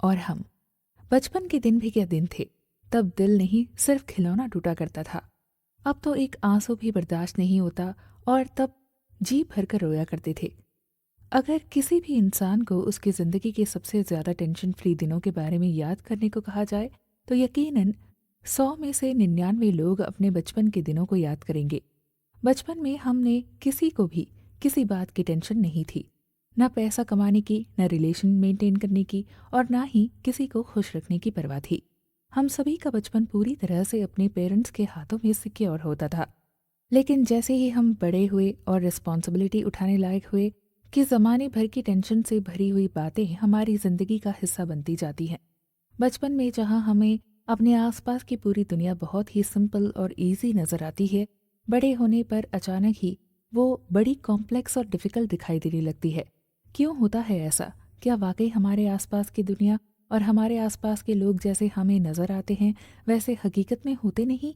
और हम। बचपन के दिन भी क्या दिन थे। तब दिल नहीं सिर्फ खिलौना टूटा करता था। अब तो एक आंसू भी बर्दाश्त नहीं होता। और तब जी भरकर रोया करते थे। अगर किसी भी इंसान को उसकी ज़िंदगी के सबसे ज़्यादा टेंशन फ्री दिनों के बारे में याद करने को कहा जाए तो यकीनन 100 में से 99 लोग अपने बचपन के दिनों को याद करेंगे। बचपन में हमने किसी को भी किसी बात की टेंशन नहीं थी। ना पैसा कमाने की, ना रिलेशन मेंटेन करने की, और ना ही किसी को खुश रखने की परवाह थी। हम सभी का बचपन पूरी तरह से अपने पेरेंट्स के हाथों में सिक्योर होता था। लेकिन जैसे ही हम बड़े हुए और रिस्पॉन्सिबिलिटी उठाने लायक हुए कि ज़माने भर की टेंशन से भरी हुई बातें हमारी ज़िंदगी का हिस्सा बनती जाती हैं। बचपन में जहाँ हमें अपने आसपास की पूरी दुनिया बहुत ही सिंपल और इजी नज़र आती है, बड़े होने पर अचानक ही वो बड़ी कॉम्प्लेक्स और डिफ़िकल्ट दिखाई देने लगती है। क्यों होता है ऐसा? क्या वाकई हमारे आसपास की दुनिया और हमारे आसपास के लोग जैसे हमें नज़र आते हैं वैसे हकीकत में होते नहीं?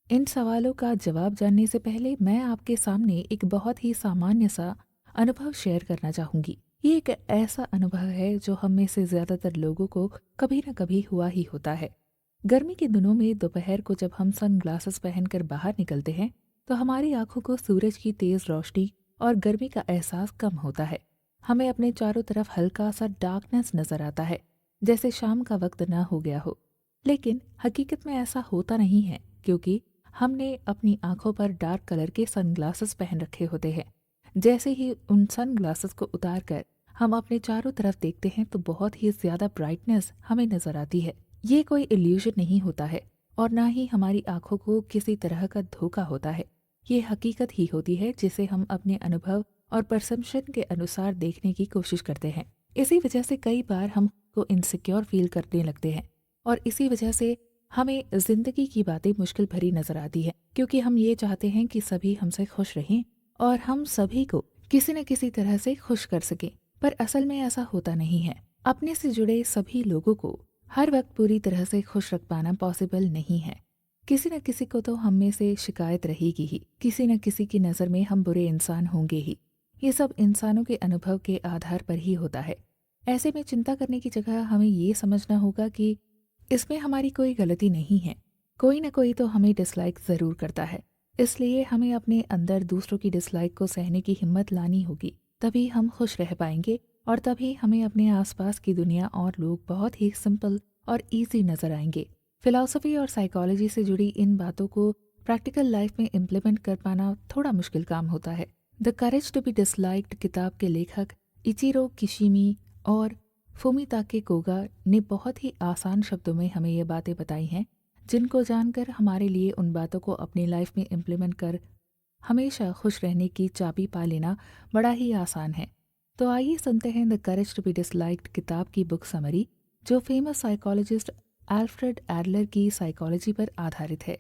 इन सवालों का जवाब जानने से पहले मैं आपके सामने एक बहुत ही सामान्य सा अनुभव शेयर करना चाहूँगी। ये एक ऐसा अनुभव है जो हम में से ज़्यादातर लोगों को कभी न कभी हुआ ही होता है। गर्मी के दिनों में दोपहर को जब हम सन ग्लासेस पहनकर बाहर निकलते हैं तो हमारी आंखों को सूरज की तेज़ रोशनी और गर्मी का एहसास कम होता है। हमें अपने चारों तरफ हल्का सा डार्कनेस नज़र आता है, जैसे शाम का वक्त ना हो गया हो। लेकिन हकीकत में ऐसा होता नहीं है, क्योंकि हमने अपनी आंखों पर डार्क कलर के सनग्लासेस पहन रखे होते हैं। जैसे ही उन सनग्लासेस को उतारकर हम अपने चारों तरफ देखते हैं तो बहुत ही ज़्यादा ब्राइटनेस हमें नज़र आती है। ये कोई इल्यूजन नहीं होता है और ना ही हमारी आंखों को किसी तरह का धोखा होता है। ये हकीकत ही होती है जिसे हम अपने अनुभव और परसेप्शन के अनुसार देखने की कोशिश करते हैं। इसी वजह से कई बार हमको इनसिक्योर फील करने लगते हैं और इसी वजह से हमें ज़िंदगी की बातें मुश्किल भरी नज़र आती है, क्योंकि हम ये चाहते हैं कि सभी हमसे खुश रहें और हम सभी को किसी न किसी तरह से खुश कर सकें। पर असल में ऐसा होता नहीं है। अपने से जुड़े सभी लोगों को हर वक्त पूरी तरह से खुश रख पाना पॉसिबल नहीं है। किसी न किसी को तो हम में से शिकायत रहेगी ही, किसी न किसी की नज़र में हम बुरे इंसान होंगे ही। ये सब इंसानों के अनुभव के आधार पर ही होता है। ऐसे में चिंता करने की जगह हमें ये समझना होगा कि इसमें हमारी कोई गलती नहीं है। कोई ना कोई तो हमें डिसलाइक ज़रूर करता है। इसलिए हमें अपने अंदर दूसरों की डिसलाइक को सहने की हिम्मत लानी होगी। तभी हम खुश रह पाएंगे और तभी हमें अपने आसपास की दुनिया और लोग बहुत ही सिंपल और इजी नज़र आएंगे। फिलॉसफी और साइकोलॉजी से जुड़ी इन बातों को प्रैक्टिकल लाइफ में इम्प्लीमेंट कर पाना थोड़ा मुश्किल काम होता है। The courage to be disliked किताब के लेखक इचिरो किशिमी और फुमिताके कोगा ने बहुत ही आसान शब्दों में हमें ये बातें बताई हैं, जिनको जानकर हमारे लिए उन बातों को अपनी लाइफ में इम्प्लीमेंट कर हमेशा खुश रहने की चाबी पा लेना बड़ा ही आसान है। तो आइए सुनते हैं the courage to be disliked किताब की बुक समरी, जो फेमस साइकोलॉजिस्ट एल्फ्रेड एडलर की साइकोलॉजी पर आधारित है।